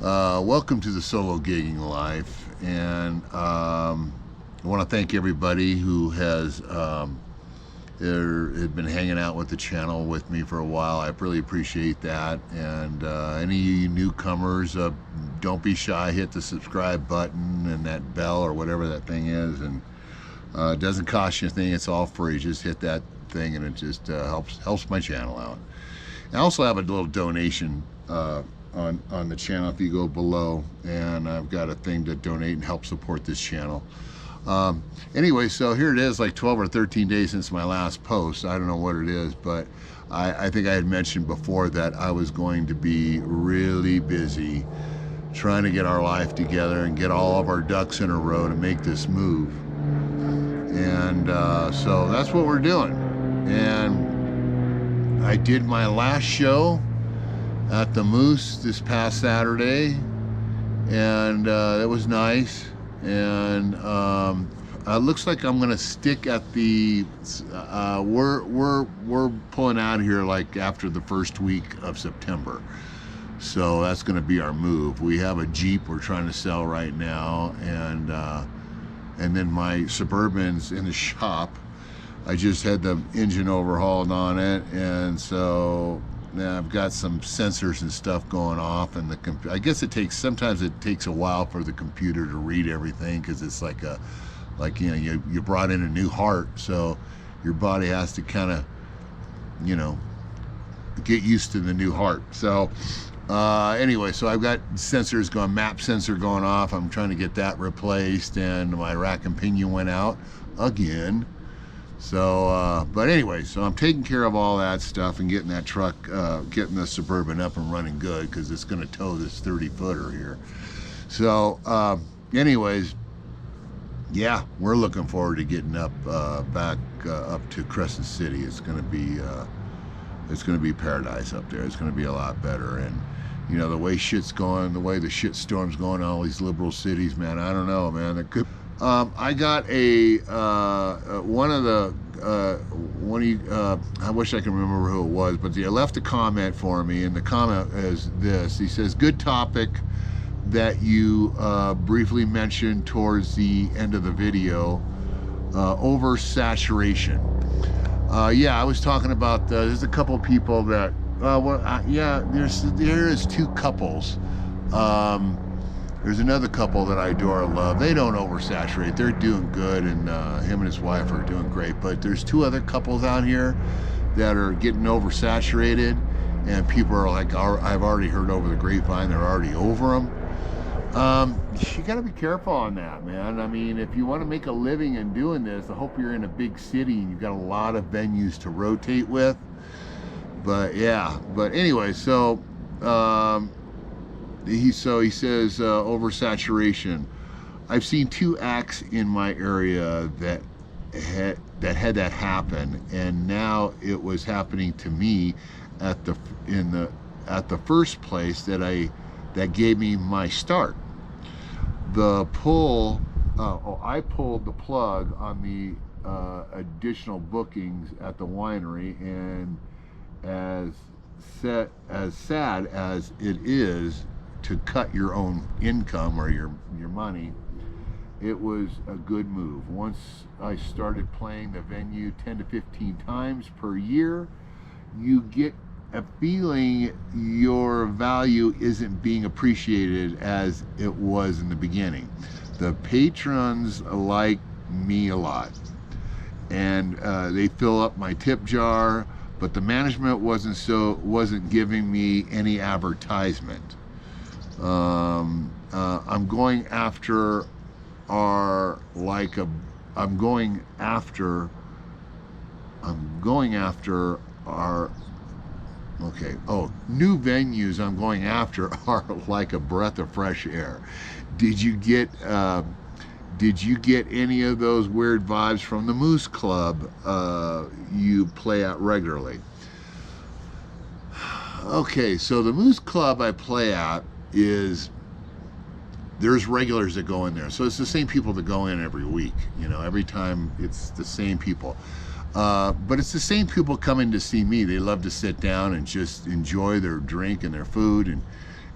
Welcome to the solo gigging life, and I want to thank everybody who has had been hanging out with the channel with me for a while. I really appreciate that. And any newcomers, don't be shy. Hit the subscribe button and that bell or whatever that thing is, and it doesn't cost you anything. It's all free. Just hit that thing, and it just helps my channel out. I also have a little donation on the channel if you go below, and I've got a thing to donate and help support this channel. Anyway, so here it is, like 12 or 13 days since my last post. I don't know what it is, but I think I had mentioned before that I was going to be really busy trying to get our life together and get all of our ducks in a row to make this move. And so that's what we're doing. And I did my last show at the Moose this past Saturday, and it was nice. And looks like I'm gonna stick at the we're pulling out here like after the first week of September, so that's gonna be our move. We have a Jeep we're trying to sell right now, and then my Suburban's in the shop. I just had the engine overhauled on it, and so now I've got some sensors and stuff going off, and I guess sometimes it takes a while for the computer to read everything, because it's like you know, you brought in a new heart, so your body has to kind of, you know, get used to the new heart. So anyway, so I've got sensors going, map sensor going off. I'm trying to get that replaced, and my rack and pinion went out again. So, but anyway, so I'm taking care of all that stuff and getting that truck, getting the Suburban up and running good, because it's going to tow this 30-footer here. So, anyways, yeah, we're looking forward to getting up, back up to Crescent City. It's going to be paradise up there. It's going to be a lot better. And you know, the way shit's going, the way the shit storm's going in all these liberal cities, man, I don't know, man. It could. I got I wish I can remember who it was, but he left a comment for me, and the comment is this. He says, "Good topic that you briefly mentioned towards the end of the video, oversaturation." Yeah, I was talking about, there's a couple people that, yeah, there is two couples. There's another couple that I adore and love. They don't oversaturate. They're doing good, and him and his wife are doing great. But there's two other couples out here that are getting oversaturated, and people are like, I've already heard over the grapevine, they're already over them. You got to be careful on that, man. I mean, if you want to make a living in doing this, I hope you're in a big city and you've got a lot of venues to rotate with. But yeah, but anyway, so he says, oversaturation. I've seen two acts in my area that had that happen, and now it was happening to me at the first place that gave me my start. I pulled the plug on the additional bookings at the winery, and as sad as it is to cut your own income or your money, it was a good move. Once I started playing the venue 10 to 15 times per year, you get a feeling your value isn't being appreciated as it was in the beginning. The patrons like me a lot, and they fill up my tip jar, but the management wasn't giving me any advertisement. I'm going after new venues I'm going after are like a breath of fresh air. Did you get any of those weird vibes from the Moose Club you play at regularly? Okay, so the Moose Club I play at there's regulars that go in there, so it's the same people that go in every week. You know, every time it's the same people. But it's the same people coming to see me. They love to sit down and just enjoy their drink and their food,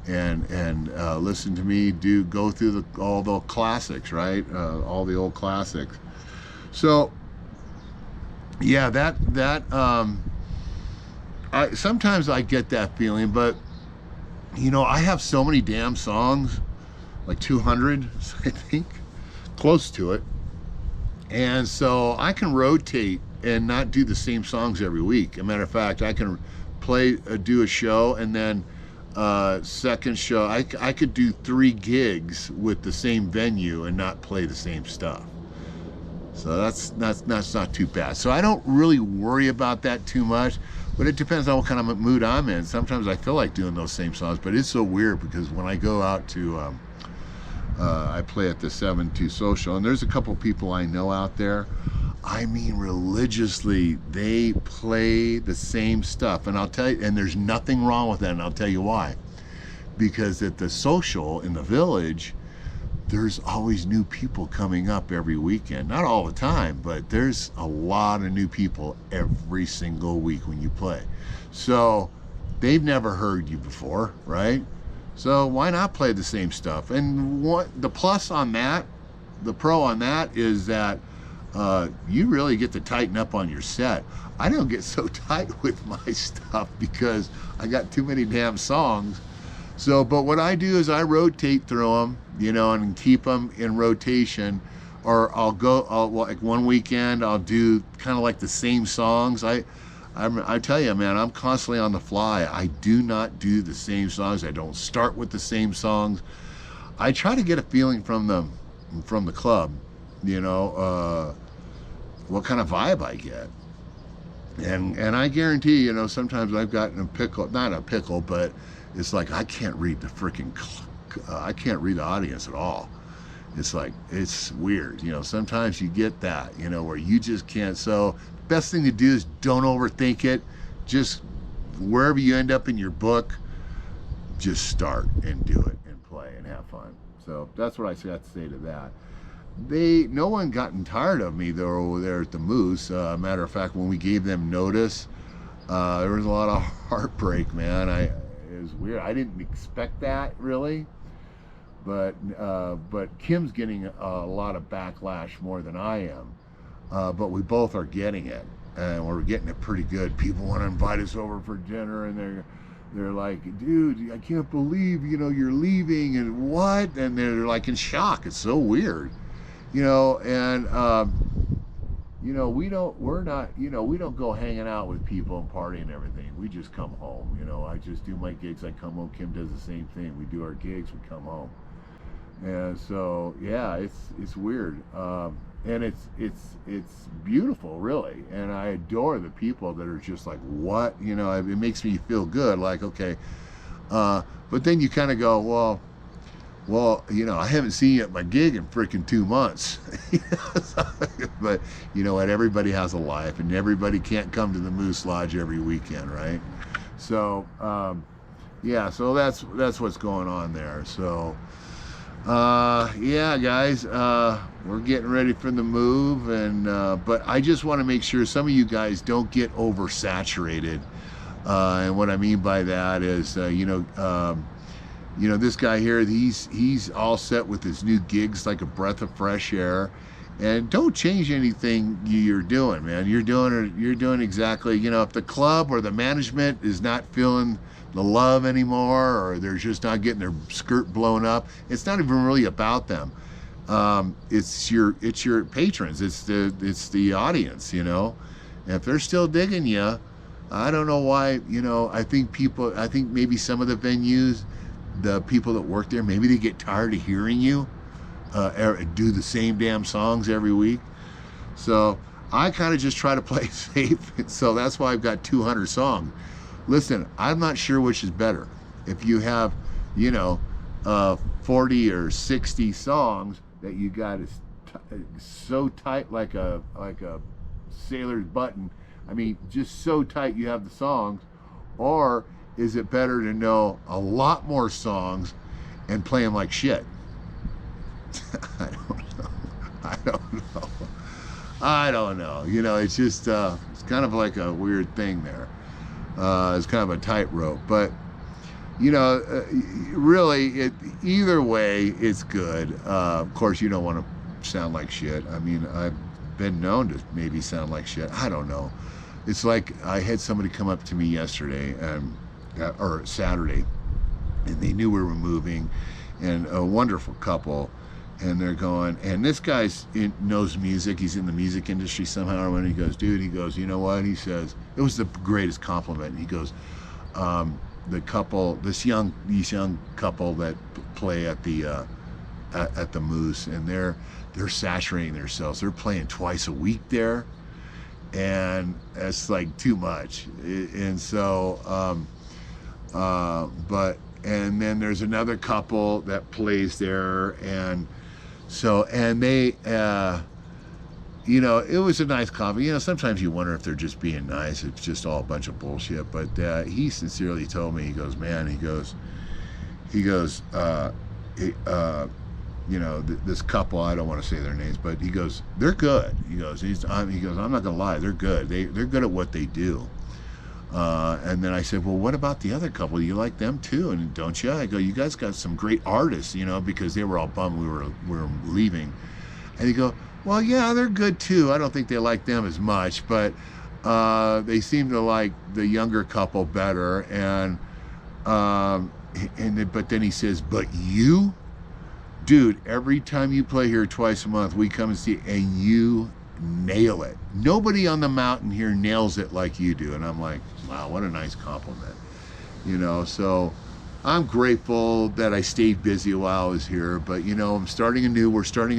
and listen to me go through all the classics, right? All the old classics. So yeah, sometimes I get that feeling, but you know, I have so many damn songs, like 200, I think, close to it. And so I can rotate and not do the same songs every week. As a matter of fact, I can do a show, and then second show, I could do 3 gigs with the same venue and not play the same stuff. So that's not too bad. So I don't really worry about that too much, but it depends on what kind of mood I'm in. Sometimes I feel like doing those same songs, but it's so weird because when I go out to I play at the 7-2 Social, and there's a couple people I know out there. I mean, religiously, they play the same stuff, and I'll tell you, and there's nothing wrong with that, and I'll tell you why. Because at the Social in the Village, there's always new people coming up every weekend. Not all the time, but there's a lot of new people every single week when you play. So they've never heard you before, right? So why not play the same stuff? And what the plus on that, the pro on that is that you really get to tighten up on your set. I don't get so tight with my stuff because I got too many damn songs. So, but what I do is I rotate through them, you know, and keep them in rotation. Or like one weekend I'll do kind of like the same songs. I tell you, man, I'm constantly on the fly. I do not do the same songs. I don't start with the same songs. I try to get a feeling from the club, you know, what kind of vibe I get. And I guarantee, you know, sometimes I've gotten a pickle, not a pickle, but it's like I can't read I can't read the audience at all. It's like, it's weird, you know, sometimes you get that, you know, where you just can't. So best thing to do is don't overthink it. Just wherever you end up in your book, just start and do it and play and have fun. So that's what I got to say to that. No one gotten tired of me though over there at the Moose. Matter of fact, when we gave them notice, there was a lot of heartbreak, man. It was weird. I didn't expect that really, but Kim's getting a lot of backlash more than I am. But we both are getting it, and we're getting it pretty good. People want to invite us over for dinner, and they're like, dude, I can't believe, you know, you're leaving, and what? And they're like in shock. It's so weird, you know. And you know, we don't go hanging out with people and partying and everything. We just come home, you know. I just do my gigs, I come home. Kim does the same thing. We do our gigs, we come home. And so yeah, it's weird. And it's beautiful, really, and I adore the people that are just like, what, you know. It makes me feel good, like, okay, but then you kind of go, well, you know, I haven't seen you at my gig in freaking 2 months. But you know what, everybody has a life, and everybody can't come to the Moose Lodge every weekend, right? So yeah, so that's what's going on there. So yeah, guys, we're getting ready for the move, and but I just want to make sure some of you guys don't get oversaturated. And what I mean by that is, you know, this guy here, he's all set with his new gigs like a breath of fresh air. And don't change anything you're doing, man. You're doing exactly, you know, if the club or the management is not feeling the love anymore, or they're just not getting their skirt blown up, it's not even really about them. It's your patrons, it's the audience, you know. And if they're still digging you, I don't know why, you know. I think maybe some of the venues, the people that work there, maybe they get tired of hearing you do the same damn songs every week. So I kind of just try to play safe. So that's why I've got 200 songs. Listen, I'm not sure which is better. If you have, you know, 40 or 60 songs that you got is so tight like a sailor's button. I mean, just so tight you have the songs. Or is it better to know a lot more songs and play them like shit? I don't know. You know, it's just it's kind of like a weird thing there. It's kind of a tightrope. But you know, really, either way, it's good. Of course, you don't want to sound like shit. I mean, I've been known to maybe sound like shit. I don't know. It's like I had somebody come up to me yesterday, or Saturday, and they knew we were moving, and a wonderful couple, and they're going, and this knows music. He's in the music industry somehow. And when he goes, dude, he goes, you know what? He says, it was the greatest compliment. He goes, the couple, these young couple that play at the Moose, and they're saturating themselves. They're playing twice a week there, and that's like too much. And so, and then there's another couple that plays there, and they, you know, it was a nice compliment. You know, sometimes you wonder if they're just being nice. It's just all a bunch of bullshit. But he sincerely told me, he goes, man, he goes, you know, this couple, I don't want to say their names, but he goes, they're good. He goes, I'm not gonna lie, they're good. They're good at what they do. And then I said, well, what about the other couple? You like them too, and don't you? I go, you guys got some great artists, you know, because they were all bummed we were leaving. And he go, well, yeah, they're good too. I don't think they like them as much, but they seem to like the younger couple better. But then he says, but you, dude, every time you play here twice a month, we come and see, and you nail it. Nobody on the mountain here nails it like you do. And I'm like, wow, what a nice compliment, you know. So I'm grateful that I stayed busy while I was here, but you know, we're starting a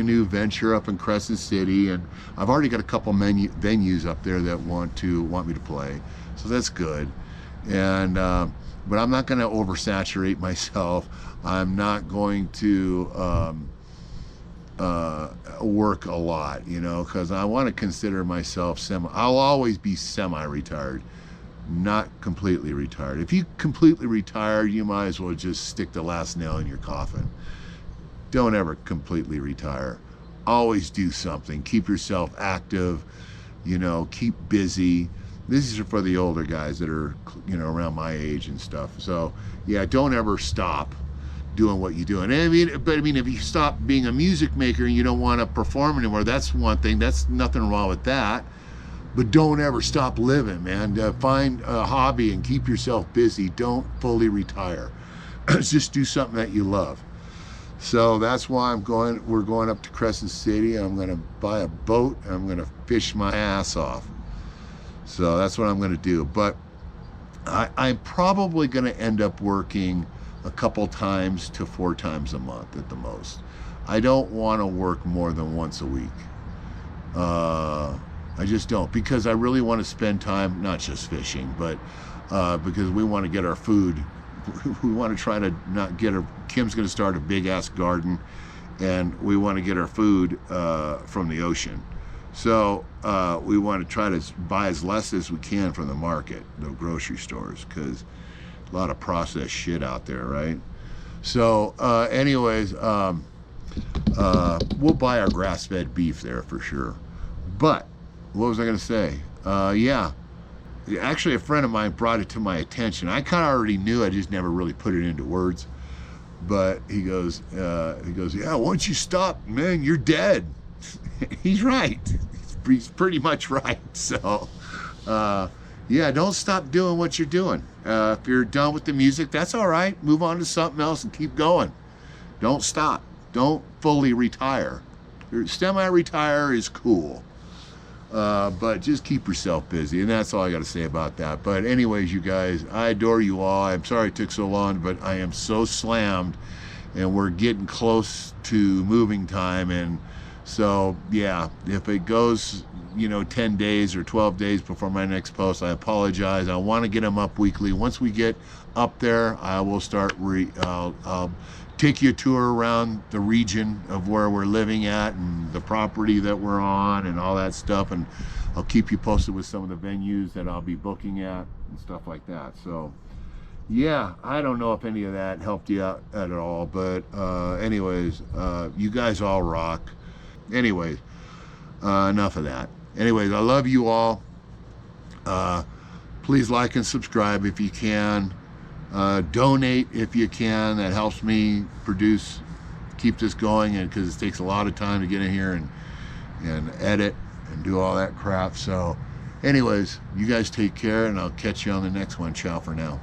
new venture up in Crescent City, and I've already got a couple venues up there that want me to play, so that's good. And but I'm not going to oversaturate myself. I'm not going to work a lot, you know, because I want to consider myself I'll always be semi-retired, not completely retired. If you completely retire, you might as well just stick the last nail in your coffin. Don't ever completely retire. Always do something. Keep yourself active, you know, keep busy. This is for the older guys that are, you know, around my age and stuff. So yeah, don't ever stop doing what you do. And I mean, if you stop being a music maker and you don't want to perform anymore, that's one thing. That's nothing wrong with that. But don't ever stop living, man. Find a hobby and keep yourself busy. Don't fully retire. Just do something that you love. So that's why we're going up to Crescent City. I'm going to buy a boat and I'm going to fish my ass off. So that's what I'm going to do. But I'm probably going to end up working a couple times to 4 times a month at the most. I don't want to work more than once a week. I just don't, because I really want to spend time, not just fishing, but because we want to get our food. We want to try to not get Kim's going to start a big ass garden, and we want to get our food from the ocean. So we want to try to buy as less as we can from the market, the grocery stores, because a lot of processed shit out there, right? So anyways, we'll buy our grass-fed beef there for sure. But what was I going to say? Yeah, actually a friend of mine brought it to my attention. I kind of already knew, I just never really put it into words. But he goes, yeah, once you stop, man, you're dead. He's right. He's pretty much right. So yeah, don't stop doing what you're doing. If you're done with the music, that's all right. Move on to something else and keep going. Don't stop. Don't fully retire. Semi-retire is cool. But just keep yourself busy, and that's all I got to say about that. But anyways, you guys, I adore you all. I'm sorry it took so long, but I am so slammed, and we're getting close to moving time. And so yeah, if it goes, you know, 10 days or 12 days before my next post, I apologize. I want to get them up weekly. Once we get up there, I will start I'll take you a tour around the region of where we're living at and the property that we're on and all that stuff, and I'll keep you posted with some of the venues that I'll be booking at and stuff like that. So yeah, I don't know if any of that helped you out at all, but anyways, you guys all rock. Anyways, enough of that. Anyways, I love you all. Please like and subscribe if you can. Donate if you can. That helps me keep this going, and because it takes a lot of time to get in here and edit and do all that crap. So anyways, you guys take care, and I'll catch you on the next one. Ciao for now.